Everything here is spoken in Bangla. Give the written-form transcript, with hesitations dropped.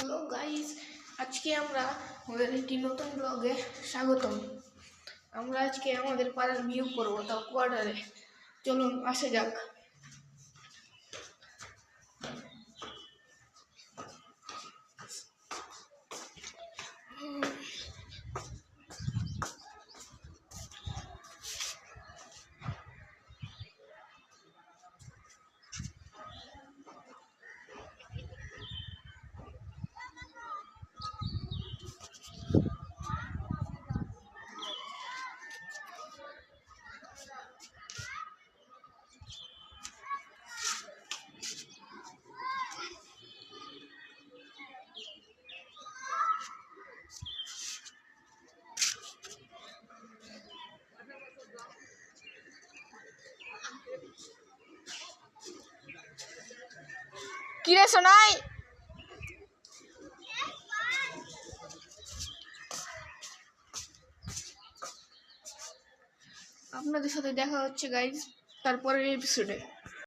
হ্যালো গাইস, আজকে আমরা আমাদের একটি নতুন ব্লগে স্বাগতম। আমরা আজকে আমাদের পাড়ার ভিউ করবো, তাও কোয়ার্টারে। চলুন আসা যাক। কিরে সোনাই, আপনাদের সাথে দেখা হচ্ছে গাইজ তারপরের এপিসোডে।